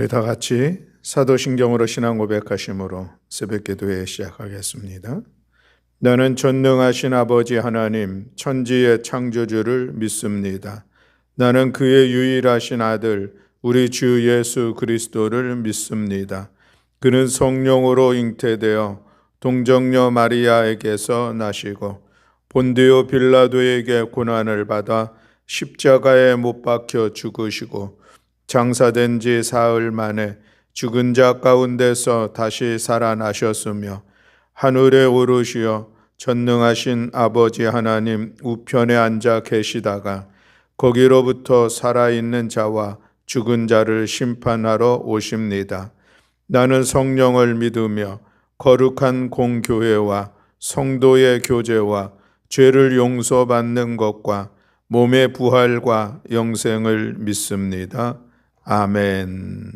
우리 다 같이 사도신경으로 신앙 고백하심으로 새벽 기도회 시작하겠습니다. 나는 전능하신 아버지 하나님 천지의 창조주를 믿습니다. 나는 그의 유일하신 아들 우리 주 예수 그리스도를 믿습니다. 그는 성령으로 잉태되어 동정녀 마리아에게서 나시고 본디오 빌라도에게 고난을 받아 십자가에 못 박혀 죽으시고 장사된 지 사흘 만에 죽은 자 가운데서 다시 살아나셨으며 하늘에 오르시어 전능하신 아버지 하나님 우편에 앉아 계시다가 거기로부터 살아있는 자와 죽은 자를 심판하러 오십니다. 나는 성령을 믿으며 거룩한 공교회와 성도의 교제와 죄를 용서받는 것과 몸의 부활과 영생을 믿습니다. 아멘.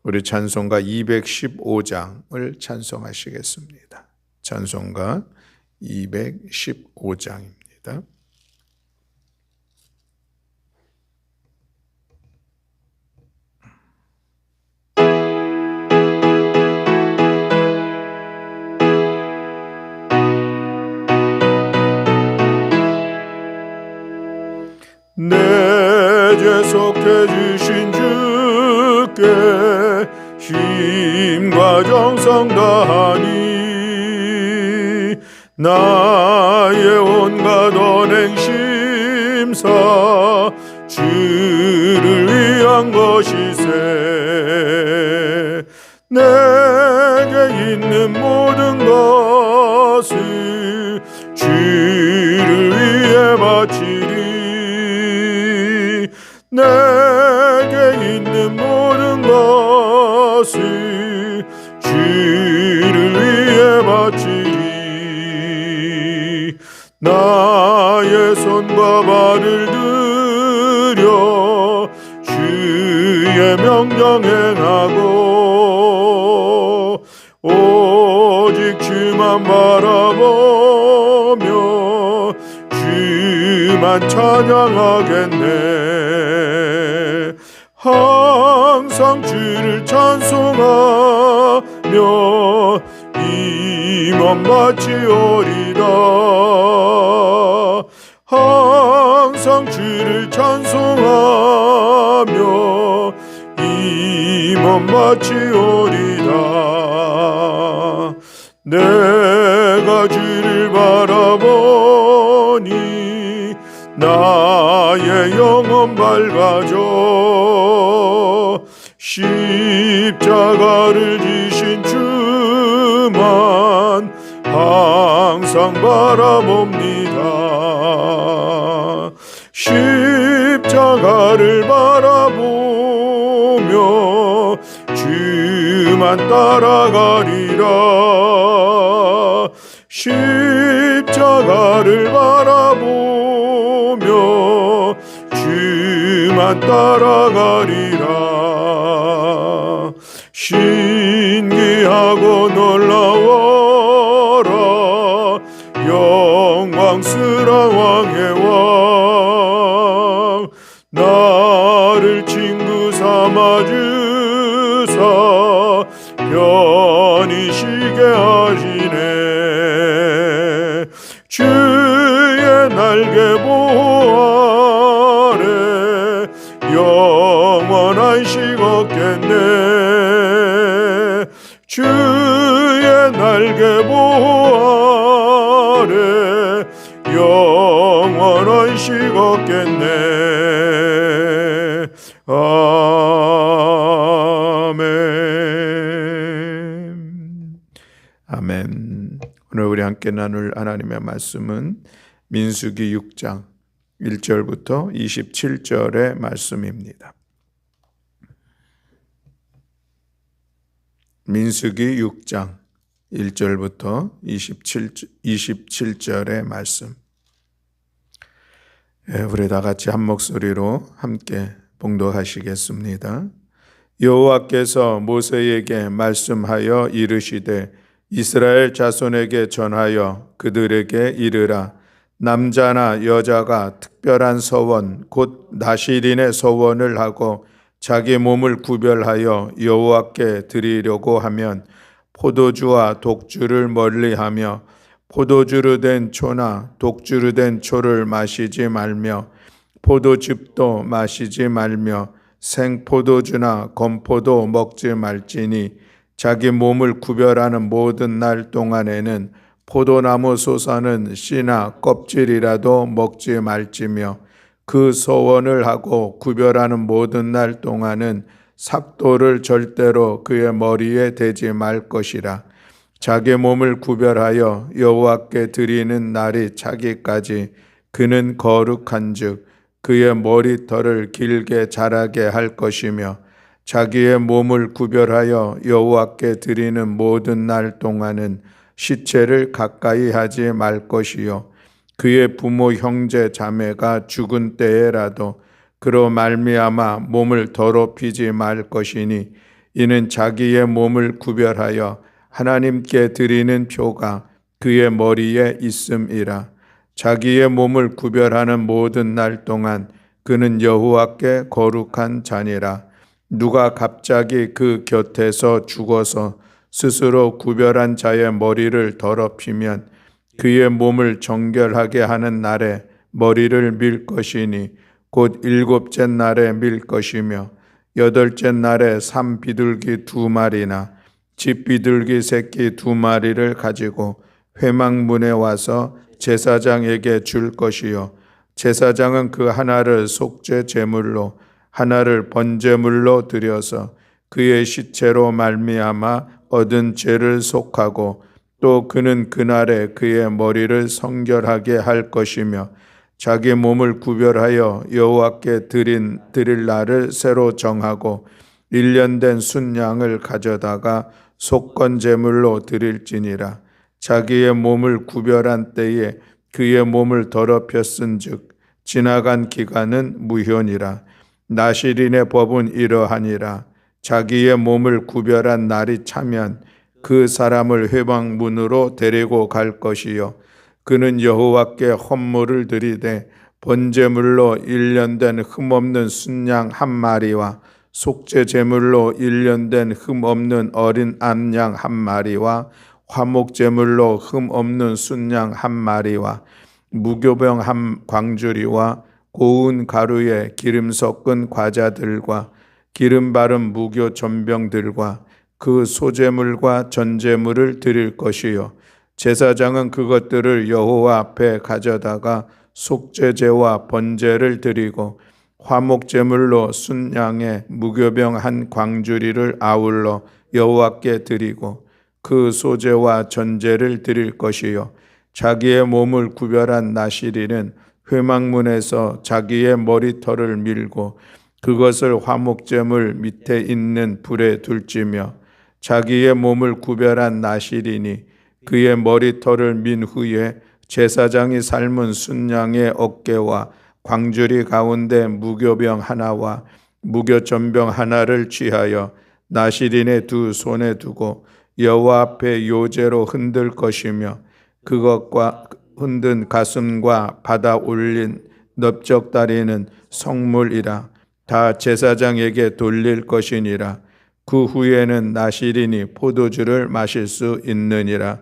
우리 찬송가 215장을 찬송하시겠습니다. 찬송가 215장입니다. 내 죄 속해 주신 주께 힘과 정성 다하니 나의 온갖 언행 심사 주를 위한 것이세. 내게 있는 모든 것을 주를 위해 바치리. 내게 있는 모든 것을 주를 위해 바치리. 나의 손과 발을 들여 주의 명령 행하고 오직 주만 바라보며 주만 찬양하겠네. 항상 주를 찬송하며 임원 바치오리다. 항상 주를 찬송하며 임원 바치오리다. 내가 주를 바라보니 나의 영혼 밝아져. 십자가를 지신 주만 항상 바라봅니다. 십자가를 바라보며 주만 따라가리라. 십자가를 바라보며 주만 따라가리라. 신기하고 놀라워라. 영광스러운 왕의 왕. 나를 친구 삼아 주사 편히 쉬게 하시네. 주의 날개 보호 아래 영원한 식 없겠네. 주의 날개 보호 아래 영원한 식 없겠네. 아멘. 아멘. 오늘 우리 함께 나눌 하나님의 말씀은 민수기 6장 1절부터 27절의 말씀입니다. 민수기 6장 1절부터 27절의 말씀. 우리 다 같이 한 목소리로 함께 봉독하시겠습니다. 여호와께서 모세에게 말씀하여 이르시되 이스라엘 자손에게 전하여 그들에게 이르라. 남자나 여자가 특별한 서원 곧 나시린의 서원을 하고 자기 몸을 구별하여 여호와께 드리려고 하면 포도주와 독주를 멀리하며 포도주로 된 초나 독주로 된 초를 마시지 말며 포도즙도 마시지 말며 생포도주나 건포도 먹지 말지니 자기 몸을 구별하는 모든 날 동안에는 포도나무 솟아는 씨나 껍질이라도 먹지 말지며 그 서원을 하고 구별하는 모든 날 동안은 삭도를 절대로 그의 머리에 대지 말 것이라. 자기 몸을 구별하여 여호와께 드리는 날이 차기까지 그는 거룩한즉 그의 머리털을 길게 자라게 할 것이며 자기의 몸을 구별하여 여호와께 드리는 모든 날 동안은 시체를 가까이 하지 말 것이요 그의 부모 형제 자매가 죽은 때에라도 그로 말미암아 몸을 더럽히지 말 것이니 이는 자기의 몸을 구별하여 하나님께 드리는 표가 그의 머리에 있음이라. 자기의 몸을 구별하는 모든 날 동안 그는 여호와께 거룩한 자니라. 누가 갑자기 그 곁에서 죽어서 스스로 구별한 자의 머리를 더럽히면 그의 몸을 정결하게 하는 날에 머리를 밀 것이니 곧 일곱째 날에 밀 것이며 여덟째 날에 산비둘기 2마리나 집비둘기 새끼 2마리를 가지고 회막문에 와서 제사장에게 줄 것이요 제사장은 그 하나를 속죄 제물로 하나를 번제물로 드려서 그의 시체로 말미암아 얻은 죄를 속하고 또 그는 그날에 그의 머리를 성결하게 할 것이며 자기 몸을 구별하여 여호와께 드릴 날을 새로 정하고 1년 된 순양을 가져다가 속건 제물로 드릴지니라. 자기의 몸을 구별한 때에 그의 몸을 더럽혔은즉 지나간 기간은 무효니라. 나실인의 법은 이러하니라. 자기의 몸을 구별한 날이 차면 그 사람을 회방문으로 데리고 갈 것이요 그는 여호와께 헌물을 드리되 번제물로 1년 된 흠없는 순양 1마리와 속죄 제물로 1년 된 흠없는 어린 암양 1마리와 화목 제물로 흠없는 순양 1마리와 무교병 1광주리와 고운 가루에 기름 섞은 과자들과 기름 바른 무교 전병들과 그 소제물과 전제물을 드릴 것이요 제사장은 그것들을 여호와 앞에 가져다가 속죄제와 번제를 드리고 화목제물로 순양의 무교병 1광주리를 아울러 여호와께 드리고 그 소제와 전제를 드릴 것이요 자기의 몸을 구별한 나실인은 회막문에서 자기의 머리털을 밀고 그것을 화목제물 밑에 있는 불에 둘지며 자기의 몸을 구별한 나실인이 그의 머리털을 민 후에 제사장이 삶은 순양의 어깨와 광주리 가운데 무교병 하나와 무교전병 하나를 취하여 나실인의 2 손에 두고 여호와 앞에 요제로 흔들 것이며 그것과 흔든 가슴과 받아 올린 넓적다리는 성물이라. 다 제사장에게 돌릴 것이니라. 그 후에는 나실인이 포도주를 마실 수 있느니라.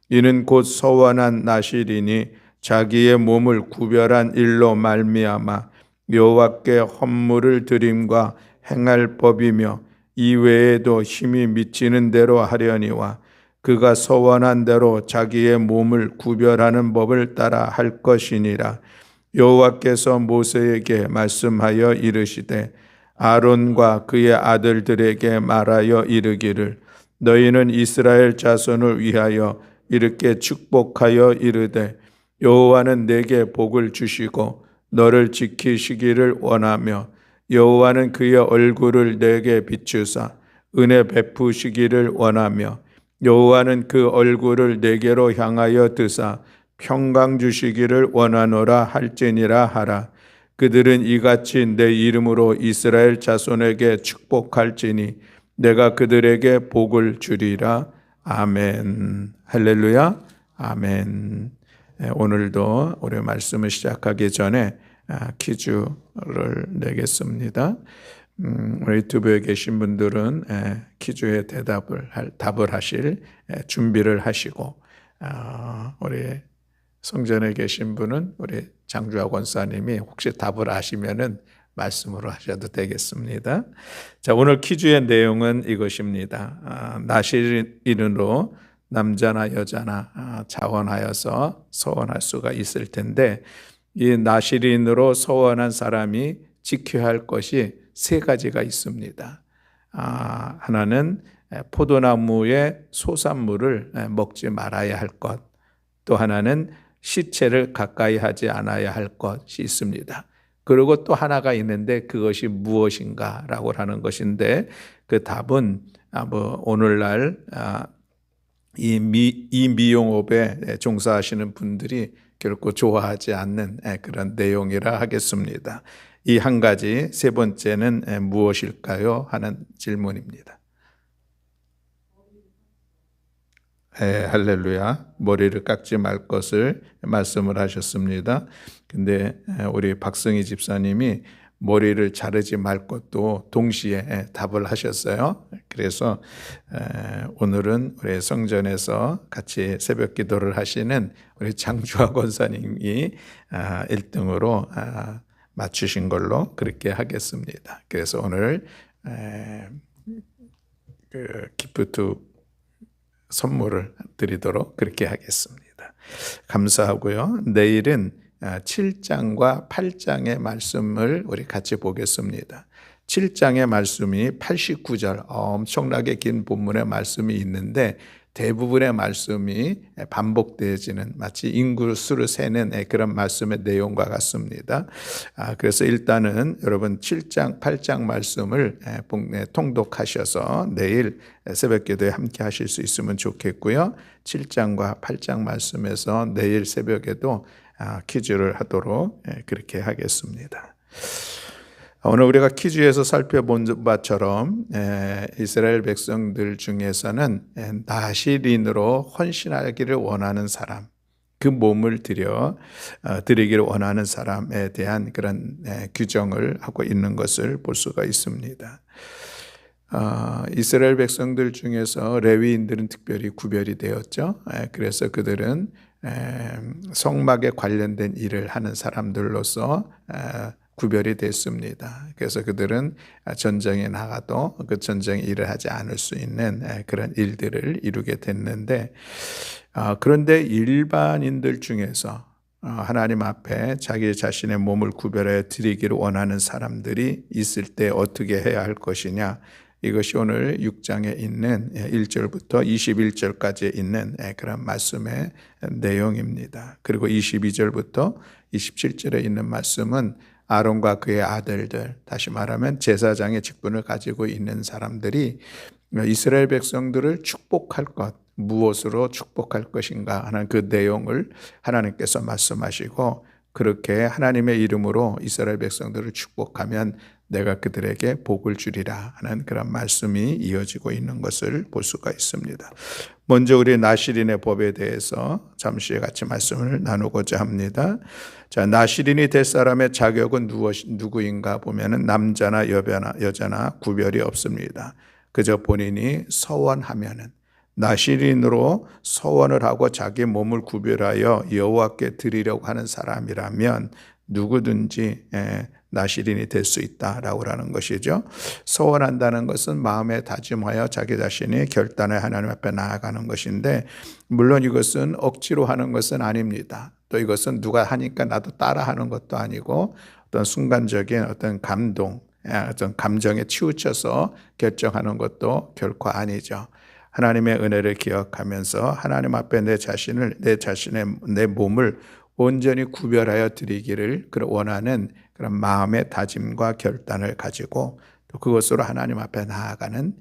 이는 곧 서원한 나실인이 자기의 몸을 구별한 일로 말미암아 여호와께 헌물을 드림과 행할 법이며 이외에도 힘이 미치는 대로 하려니와 그가 서원한 대로 자기의 몸을 구별하는 법을 따라 할 것이니라. 여호와께서 모세에게 말씀하여 이르시되 아론과 그의 아들들에게 말하여 이르기를 너희는 이스라엘 자손을 위하여 이렇게 축복하여 이르되 여호와는 내게 복을 주시고 너를 지키시기를 원하며 여호와는 그의 얼굴을 내게 비추사 은혜 베푸시기를 원하며 여호와는 그 얼굴을 내게로 향하여 드사 평강 주시기를 원하노라 할지니라 하라. 그들은 이같이 내 이름으로 이스라엘 자손에게 축복할지니 내가 그들에게 복을 주리라. 아멘. 할렐루야. 아멘. 오늘도 우리 말씀을 시작하기 전에 퀴즈를 내겠습니다. 우리 유튜브에 계신 분들은 퀴즈에 답을 하실 준비를 하시고, 우리 성전에 계신 분은 우리 장주하 권사님이 혹시 답을 아시면은 말씀으로 하셔도 되겠습니다. 자, 오늘 퀴즈의 내용은 이것입니다. 나실인으로 남자나 여자나 자원하여서 서원할 수가 있을 텐데, 이 나실인으로 서원한 사람이 지켜야 할 것이 세 가지가 있습니다. 하나는 포도나무의 소산물을 먹지 말아야 할 것, 또 하나는 시체를 가까이 하지 않아야 할 것이 있습니다. 그리고 또 하나가 있는데 그것이 무엇인가라고 하는 것인데, 그 답은 오늘날 이 미용업에 종사하시는 분들이 결코 좋아하지 않는 그런 내용이라 하겠습니다. 이 한 가지, 세 번째는 무엇일까요? 하는 질문입니다. 할렐루야. 머리를 깎지 말 것을 말씀을 하셨습니다. 근데 우리 박승희 집사님이 머리를 자르지 말 것도 동시에 답을 하셨어요. 그래서 오늘은 우리 성전에서 같이 새벽 기도를 하시는 우리 장주하 권사님이 1등으로 맞추신 걸로 그렇게 하겠습니다. 그래서 오늘 기프트 선물을 드리도록 그렇게 하겠습니다. 감사하고요. 내일은 7장과 8장의 말씀을 우리 같이 보겠습니다. 7장의 말씀이 89절 엄청나게 긴 본문의 말씀이 있는데, 대부분의 말씀이 반복되어지는, 마치 인구수를 세는 그런 말씀의 내용과 같습니다. 그래서 일단은 여러분 7장, 8장 말씀을 통독하셔서 내일 새벽 기도에 함께 하실 수 있으면 좋겠고요. 7장과 8장 말씀에서 내일 새벽에도 퀴즈를 하도록 그렇게 하겠습니다. 오늘 우리가 퀴즈에서 살펴본 바처럼 이스라엘 백성들 중에서는 나실인으로 헌신하기를 원하는 사람, 그 몸을 드리기를 원하는 사람에 대한 그런 규정을 하고 있는 것을 볼 수가 있습니다. 이스라엘 백성들 중에서 레위인들은 특별히 구별이 되었죠. 그래서 그들은 성막에 관련된 일을 하는 사람들로서 구별이 됐습니다. 그래서 그들은 전쟁에 나가도 그 전쟁 일을 하지 않을 수 있는 그런 일들을 이루게 됐는데, 그런데 일반인들 중에서 하나님 앞에 자기 자신의 몸을 구별해 드리기를 원하는 사람들이 있을 때 어떻게 해야 할 것이냐, 이것이 오늘 6장에 있는 1절부터 21절까지 있는 그런 말씀의 내용입니다. 그리고 22절부터 27절에 있는 말씀은 아론과 그의 아들들, 다시 말하면 제사장의 직분을 가지고 있는 사람들이 이스라엘 백성들을 축복할 것, 무엇으로 축복할 것인가 하는 그 내용을 하나님께서 말씀하시고, 그렇게 하나님의 이름으로 이스라엘 백성들을 축복하면 내가 그들에게 복을 주리라 하는 그런 말씀이 이어지고 있는 것을 볼 수가 있습니다. 먼저 우리 나실인의 법에 대해서 잠시 같이 말씀을 나누고자 합니다. 자, 나실인이 될 사람의 자격은 누구인가 보면은 남자나 여자나 구별이 없습니다. 그저 본인이 서원하면은, 나실인으로 서원을 하고 자기 몸을 구별하여 여호와께 드리려고 하는 사람이라면 누구든지 나실인이 될 수 있다라고 하는 것이죠. 서원한다는 것은 마음에 다짐하여 자기 자신이 결단을 하나님 앞에 나아가는 것인데, 물론 이것은 억지로 하는 것은 아닙니다. 또 이것은 누가 하니까 나도 따라하는 것도 아니고, 어떤 순간적인 어떤 어떤 감정에 치우쳐서 결정하는 것도 결코 아니죠. 하나님의 은혜를 기억하면서 하나님 앞에 내 몸을 온전히 구별하여 드리기를 원하는 그런 마음의 다짐과 결단을 가지고 또 그것으로 하나님 앞에 나아가는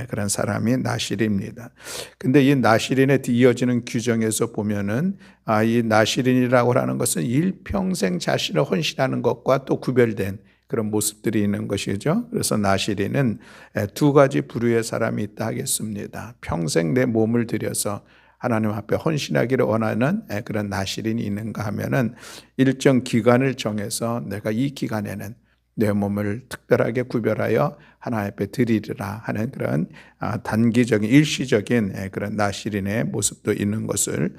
그런 사람이 나실입니다. 근데 이 나실인에 이어지는 규정에서 보면은 이 나실인이라고 하는 것은 일평생 자신을 헌신하는 것과 또 구별된 그런 모습들이 있는 것이죠. 그래서 나실인은 두 가지 부류의 사람이 있다 하겠습니다. 평생 내 몸을 들여서 하나님 앞에 헌신하기를 원하는 그런 나실인이 있는가 하면은 일정 기간을 정해서 내가 이 기간에는 내 몸을 특별하게 구별하여 하나님 앞에 드리리라 하는 그런 단기적인 일시적인 그런 나시린의 모습도 있는 것을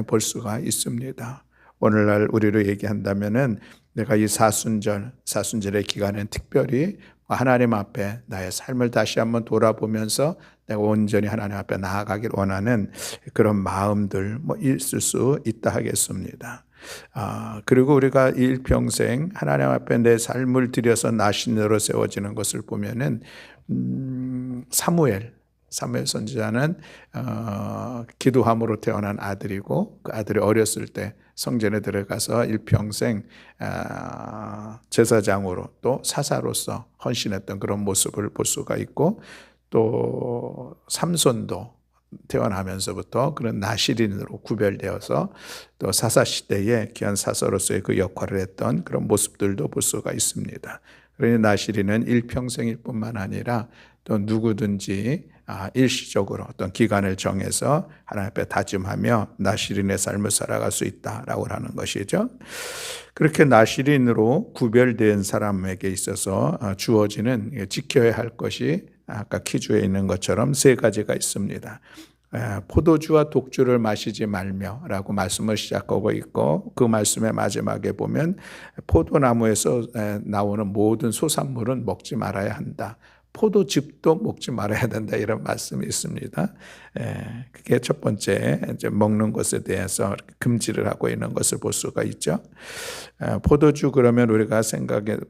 볼 수가 있습니다. 오늘날 우리로 얘기한다면은 내가 이 사순절의 기간은 특별히 하나님 앞에 나의 삶을 다시 한번 돌아보면서 내가 온전히 하나님 앞에 나아가길 원하는 그런 마음들 있을 수 있다 하겠습니다. 그리고 우리가 일평생 하나님 앞에 내 삶을 들여서 나신으로 세워지는 것을 보면은 사무엘 선지자는 기도함으로 태어난 아들이고 그 아들이 어렸을 때 성전에 들어가서 일평생 제사장으로 또 사사로서 헌신했던 그런 모습을 볼 수가 있고, 또 삼손도 태어나면서부터 그런 나시린으로 구별되어서 또 사사 시대에 귀한 사사로서의 그 역할을 했던 그런 모습들도 볼 수가 있습니다. 그러니 나시린은 일평생일 뿐만 아니라 또 누구든지 일시적으로 어떤 기간을 정해서 하나님 앞에 다짐하며 나시린의 삶을 살아갈 수 있다라고 하는 것이죠. 그렇게 나시린으로 구별된 사람에게 있어서 주어지는 지켜야 할 것이 아까 퀴즈에 있는 것처럼 세 가지가 있습니다. 포도주와 독주를 마시지 말며 라고 말씀을 시작하고 있고, 그 말씀의 마지막에 보면 포도나무에서 나오는 모든 소산물은 먹지 말아야 한다. 포도즙도 먹지 말아야 된다, 이런 말씀이 있습니다. 그게 첫 번째, 이제 먹는 것에 대해서 금지를 하고 있는 것을 볼 수가 있죠. 포도주 그러면 우리가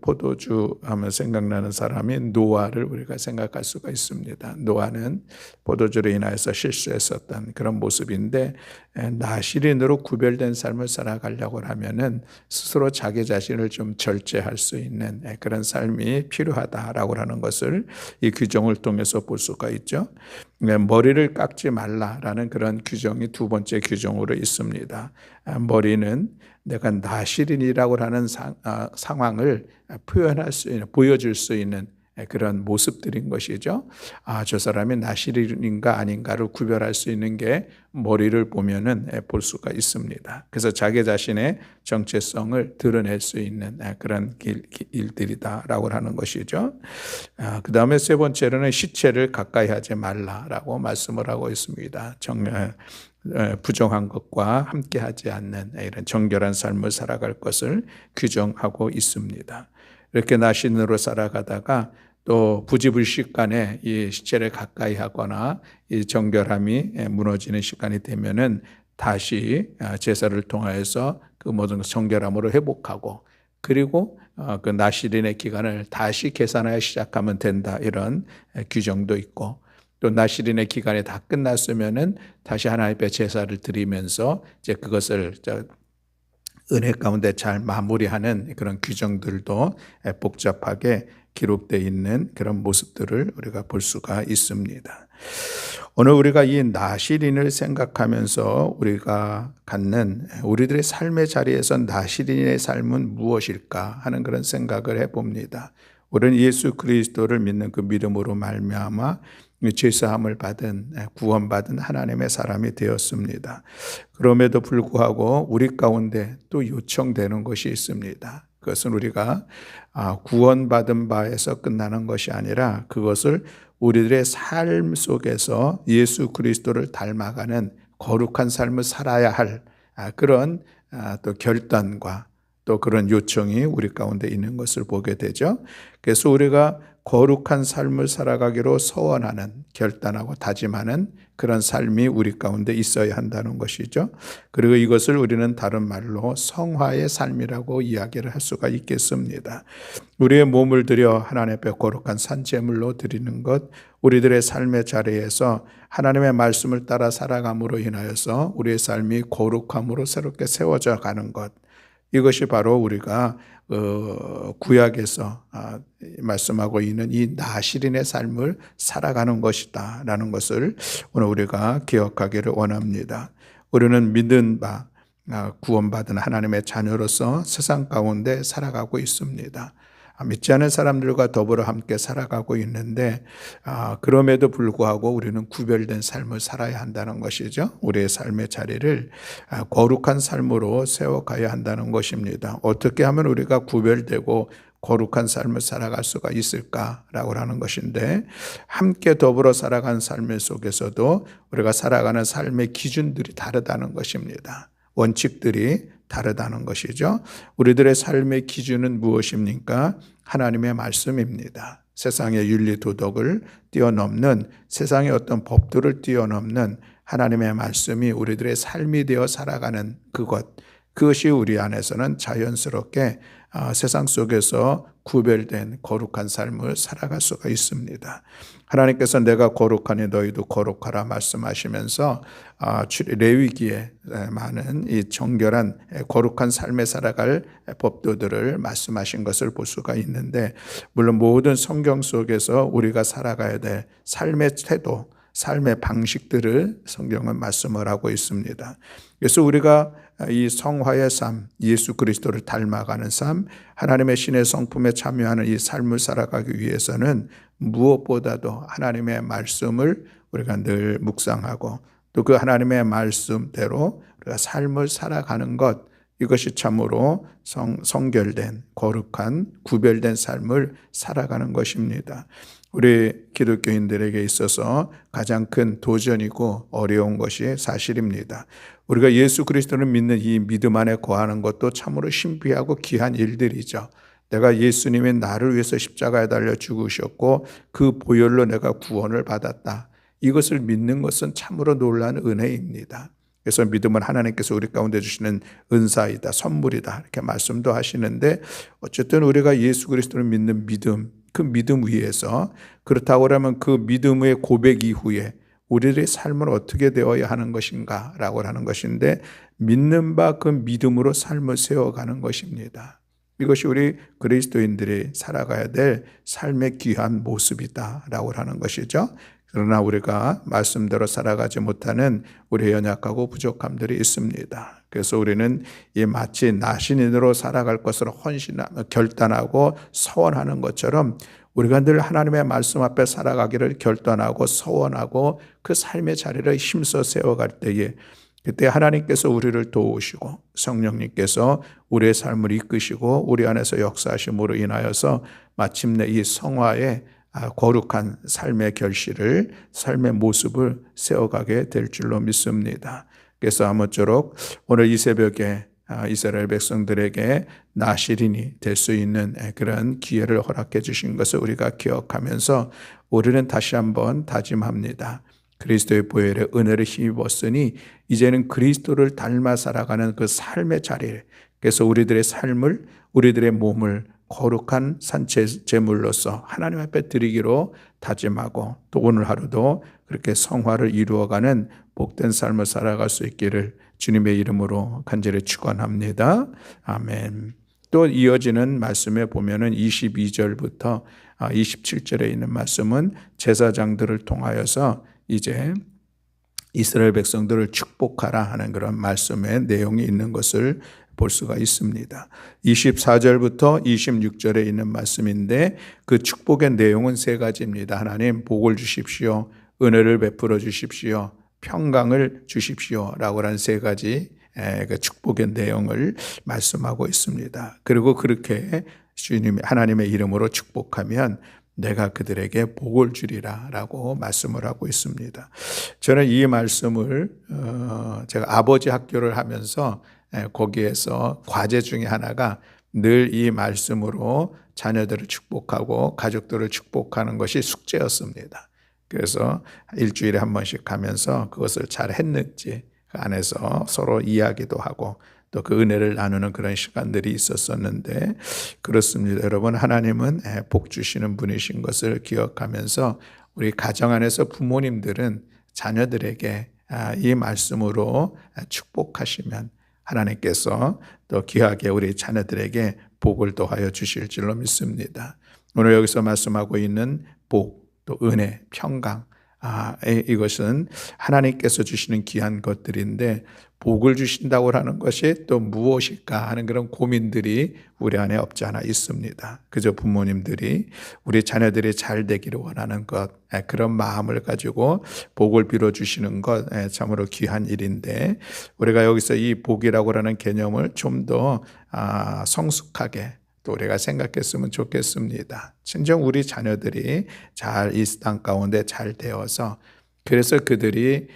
포도주 하면 생각나는 사람이 노아를 우리가 생각할 수가 있습니다. 노아는 포도주로 인하여서 실수했었던 그런 모습인데, 나시린으로 구별된 삶을 살아가려고 하면은 스스로 자기 자신을 좀 절제할 수 있는 그런 삶이 필요하다라고 하는 것을 이 규정을 통해서 볼 수가 있죠. 머리를 깎지 말라라는 그런 규정이 두 번째 규정으로 있습니다. 머리는 내가 나시린이라고 하는 상황을 표현할 수 있는, 보여줄 수 있는 그런 모습들인 것이죠. 저 사람이 나시린인가 아닌가를 구별할 수 있는 게 머리를 보면은 볼 수가 있습니다. 그래서 자기 자신의 정체성을 드러낼 수 있는 그런 일들이다라고 하는 것이죠. 그 다음에 세 번째로는 시체를 가까이 하지 말라라고 말씀을 하고 있습니다. 부정한 것과 함께하지 않는 이런 정결한 삶을 살아갈 것을 규정하고 있습니다. 이렇게 나신으로 살아가다가 또 부지불식간에 이 시체를 가까이 하거나 이 정결함이 무너지는 시간이 되면은 다시 제사를 통하여서 그 모든 정결함으로 회복하고, 그리고 그 나시린의 기간을 다시 계산하여 시작하면 된다, 이런 규정도 있고, 또 나시린의 기간이 다 끝났으면은 다시 하나님 앞에 제사를 드리면서 이제 그것을 은혜 가운데 잘 마무리하는 그런 규정들도 복잡하게 기록되어 있는 그런 모습들을 우리가 볼 수가 있습니다. 오늘 우리가 이 나시린을 생각하면서 우리가 갖는 우리들의 삶의 자리에서 나시린의 삶은 무엇일까 하는 그런 생각을 해봅니다. 우리는 예수 그리스도를 믿는 그 믿음으로 말미암아 죄사함을 받은, 구원받은 하나님의 사람이 되었습니다. 그럼에도 불구하고 우리 가운데 또 요청되는 것이 있습니다. 그것은 우리가 구원받은 바에서 끝나는 것이 아니라 그것을 우리들의 삶 속에서 예수 그리스도를 닮아가는 거룩한 삶을 살아야 할 그런 또 결단과 또 그런 요청이 우리 가운데 있는 것을 보게 되죠. 그래서 우리가 거룩한 삶을 살아가기로 서원하는, 결단하고 다짐하는 그런 삶이 우리 가운데 있어야 한다는 것이죠. 그리고 이것을 우리는 다른 말로 성화의 삶이라고 이야기를 할 수가 있겠습니다. 우리의 몸을 들여 하나님 앞에 거룩한 산제물로 드리는 것, 우리들의 삶의 자리에서 하나님의 말씀을 따라 살아감으로 인하여서 우리의 삶이 거룩함으로 새롭게 세워져 가는 것, 이것이 바로 우리가 구약에서 말씀하고 있는 이 나시린의 삶을 살아가는 것이다 라는 것을 오늘 우리가 기억하기를 원합니다. 우리는 믿은 바 구원받은 하나님의 자녀로서 세상 가운데 살아가고 있습니다. 믿지 않은 사람들과 더불어 함께 살아가고 있는데 그럼에도 불구하고 우리는 구별된 삶을 살아야 한다는 것이죠. 우리의 삶의 자리를 거룩한 삶으로 세워가야 한다는 것입니다. 어떻게 하면 우리가 구별되고 거룩한 삶을 살아갈 수가 있을까라고 하는 것인데, 함께 더불어 살아가는 삶 속에서도 우리가 살아가는 삶의 기준들이 다르다는 것입니다. 원칙들이 다르다는 것이죠. 우리들의 삶의 기준은 무엇입니까? 하나님의 말씀입니다. 세상의 윤리 도덕을 뛰어넘는, 세상의 어떤 법들을 뛰어넘는 하나님의 말씀이 우리들의 삶이 되어 살아가는 그것이 우리 안에서는 자연스럽게 세상 속에서 구별된 거룩한 삶을 살아갈 수가 있습니다. 하나님께서 내가 거룩하니 너희도 거룩하라 말씀하시면서 레위기에 많은 이 정결한 거룩한 삶에 살아갈 법도들을 말씀하신 것을 볼 수가 있는데, 물론 모든 성경 속에서 우리가 살아가야 될 삶의 태도, 삶의 방식들을 성경은 말씀을 하고 있습니다. 그래서 우리가 이 성화의 삶, 예수 그리스도를 닮아가는 삶, 하나님의 신의 성품에 참여하는 이 삶을 살아가기 위해서는 무엇보다도 하나님의 말씀을 우리가 늘 묵상하고 또 그 하나님의 말씀대로 우리가 삶을 살아가는 것, 이것이 참으로 성결된 거룩한 구별된 삶을 살아가는 것입니다. 우리 기독교인들에게 있어서 가장 큰 도전이고 어려운 것이 사실입니다. 우리가 예수 그리스도를 믿는 이 믿음 안에 거하는 것도 참으로 신비하고 귀한 일들이죠. 내가 예수님이 나를 위해서 십자가에 달려 죽으셨고 그 보혈로 내가 구원을 받았다. 이것을 믿는 것은 참으로 놀라운 은혜입니다. 그래서 믿음은 하나님께서 우리 가운데 주시는 은사이다, 선물이다 이렇게 말씀도 하시는데, 어쨌든 우리가 예수 그리스도를 믿는 믿음, 그 믿음 위에서 그렇다고 하면 그 믿음의 고백 이후에 우리들의 삶은 어떻게 되어야 하는 것인가 라고 하는 것인데, 믿는 바 그 믿음으로 삶을 세워가는 것입니다. 이것이 우리 그리스도인들이 살아가야 될 삶의 귀한 모습이다 라고 하는 것이죠. 그러나 우리가 말씀대로 살아가지 못하는 우리의 연약하고 부족함들이 있습니다. 그래서 우리는 이 마치 나신인으로 살아갈 것으로 결단하고 서원하는 것처럼 우리가 늘 하나님의 말씀 앞에 살아가기를 결단하고 서원하고 그 삶의 자리를 힘써 세워갈 때에, 그때 하나님께서 우리를 도우시고 성령님께서 우리의 삶을 이끄시고 우리 안에서 역사하심으로 인하여서 마침내 이 성화의 거룩한 삶의 결실을, 삶의 모습을 세워가게 될 줄로 믿습니다. 그래서 아무쪼록 오늘 이 새벽에 이스라엘 백성들에게 나실인이 될 수 있는 그런 기회를 허락해 주신 것을 우리가 기억하면서 우리는 다시 한번 다짐합니다. 그리스도의 보혈의 은혜를 힘입었으니 이제는 그리스도를 닮아 살아가는 그 삶의 자리에, 그래서 우리들의 삶을, 우리들의 몸을 거룩한 산제물로서 하나님 앞에 드리기로 다짐하고 또 오늘 하루도 그렇게 성화를 이루어가는 복된 삶을 살아갈 수 있기를 주님의 이름으로 간절히 축원합니다. 아멘. 또 이어지는 말씀에 보면은 22절부터 27절에 있는 말씀은 제사장들을 통하여서 이제 이스라엘 백성들을 축복하라 하는 그런 말씀의 내용이 있는 것을 볼 수가 있습니다. 24절부터 26절에 있는 말씀인데 그 축복의 내용은 세 가지입니다. 하나님 복을 주십시오, 은혜를 베풀어 주십시오, 평강을 주십시오 라고 하는 세 가지 그 축복의 내용을 말씀하고 있습니다. 그리고 그렇게 주님 하나님의 이름으로 축복하면 내가 그들에게 복을 주리라 라고 말씀을 하고 있습니다. 저는 이 말씀을 제가 아버지 학교를 하면서 거기에서 과제 중에 하나가 늘 이 말씀으로 자녀들을 축복하고 가족들을 축복하는 것이 숙제였습니다. 그래서 일주일에 한 번씩 가면서 그것을 잘 했는지 그 안에서 서로 이야기도 하고 또 그 은혜를 나누는 그런 시간들이 있었었는데, 그렇습니다. 여러분, 하나님은 복 주시는 분이신 것을 기억하면서 우리 가정 안에서 부모님들은 자녀들에게 이 말씀으로 축복하시면 하나님께서 또 귀하게 우리 자녀들에게 복을 더하여 주실 줄로 믿습니다. 오늘 여기서 말씀하고 있는 복, 또 은혜, 평강, 이것은 하나님께서 주시는 귀한 것들인데 복을 주신다고 하는 것이 또 무엇일까 하는 그런 고민들이 우리 안에 없지 않아 있습니다. 그저 부모님들이 우리 자녀들이 잘 되기를 원하는 것, 그런 마음을 가지고 복을 빌어주시는 것 참으로 귀한 일인데, 우리가 여기서 이 복이라고 하는 개념을 좀 더 성숙하게 또 우리가 생각했으면 좋겠습니다. 진정 우리 자녀들이 잘 이 땅 가운데 잘 되어서 그래서 그들이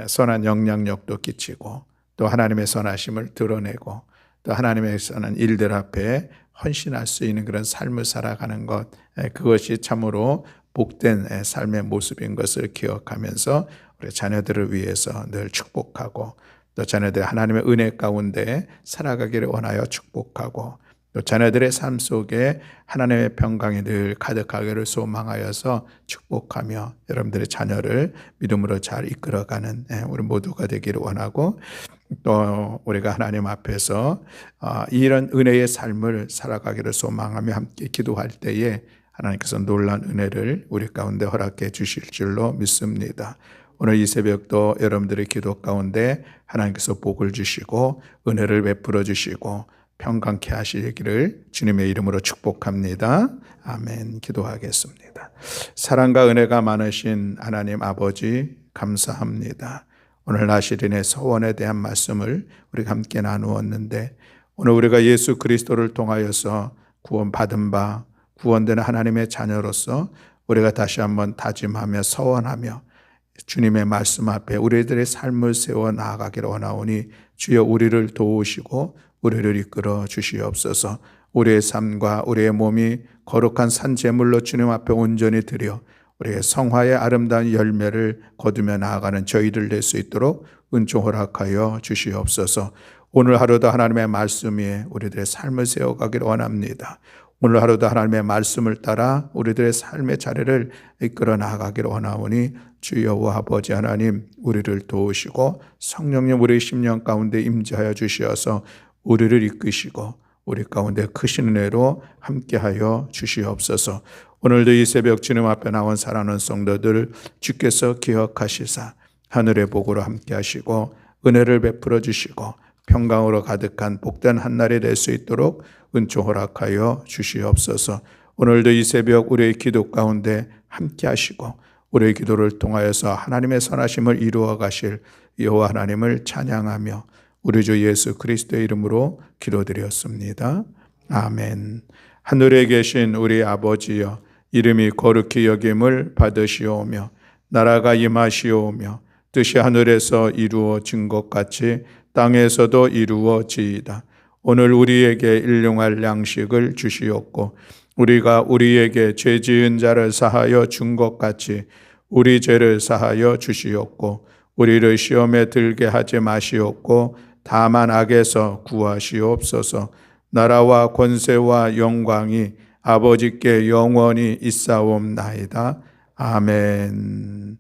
선한 영향력도 끼치고 또 하나님의 선하심을 드러내고 또 하나님의 선한 일들 앞에 헌신할 수 있는 그런 삶을 살아가는 것, 그것이 참으로 복된 삶의 모습인 것을 기억하면서 우리 자녀들을 위해서 늘 축복하고 또 자녀들 하나님의 은혜 가운데 살아가기를 원하여 축복하고 또 자녀들의 삶 속에 하나님의 평강이 늘 가득하기를 소망하여서 축복하며 여러분들의 자녀를 믿음으로 잘 이끌어가는 우리 모두가 되기를 원하고 또 우리가 하나님 앞에서 이런 은혜의 삶을 살아가기를 소망하며 함께 기도할 때에 하나님께서 놀라운 은혜를 우리 가운데 허락해 주실 줄로 믿습니다. 오늘 이 새벽도 여러분들의 기도 가운데 하나님께서 복을 주시고 은혜를 베풀어 주시고 평강케 하시기를 주님의 이름으로 축복합니다. 아멘. 기도하겠습니다. 사랑과 은혜가 많으신 하나님 아버지 감사합니다. 오늘 나시린의 소원에 대한 말씀을 우리가 함께 나누었는데 오늘 우리가 예수 그리스도를 통하여서 구원받은 바 구원된 하나님의 자녀로서 우리가 다시 한번 다짐하며 서원하며 주님의 말씀 앞에 우리들의 삶을 세워 나아가기를 원하오니 주여 우리를 도우시고 우리를 이끌어 주시옵소서. 우리의 삶과 우리의 몸이 거룩한 산 제물로 주님 앞에 온전히 드려 우리의 성화의 아름다운 열매를 거두며 나아가는 저희들 될 수 있도록 은총 허락하여 주시옵소서. 오늘 하루도 하나님의 말씀 위에 우리들의 삶을 세워가기를 원합니다. 오늘 하루도 하나님의 말씀을 따라 우리들의 삶의 자리를 이끌어 나아가기를 원하오니 주여와 아버지 하나님 우리를 도우시고 성령님 우리 심령 가운데 임재하여 주시어서 우리를 이끄시고 우리 가운데 크신 은혜로 함께하여 주시옵소서. 오늘도 이 새벽 주님 앞에 나온 사랑하는 성도들 주께서 기억하시사 하늘의 복으로 함께하시고 은혜를 베풀어 주시고 평강으로 가득한 복된 한날이 될 수 있도록 은총 허락하여 주시옵소서. 오늘도 이 새벽 우리의 기도 가운데 함께하시고 우리의 기도를 통하여서 하나님의 선하심을 이루어 가실 여호와 하나님을 찬양하며 우리 주 예수 그리스도의 이름으로 기도드렸습니다. 아멘. 하늘에 계신 우리 아버지여 이름이 거룩히 여김을 받으시오며 나라가 임하시오며 뜻이 하늘에서 이루어진 것 같이 땅에서도 이루어지이다. 오늘 우리에게 일용할 양식을 주시옵고 우리가 우리에게 죄 지은 자를 사하여 준 것 같이 우리 죄를 사하여 주시옵고 우리를 시험에 들게 하지 마시옵고 다만 악에서 구하시옵소서. 나라와 권세와 영광이 아버지께 영원히 있사옵나이다. 아멘.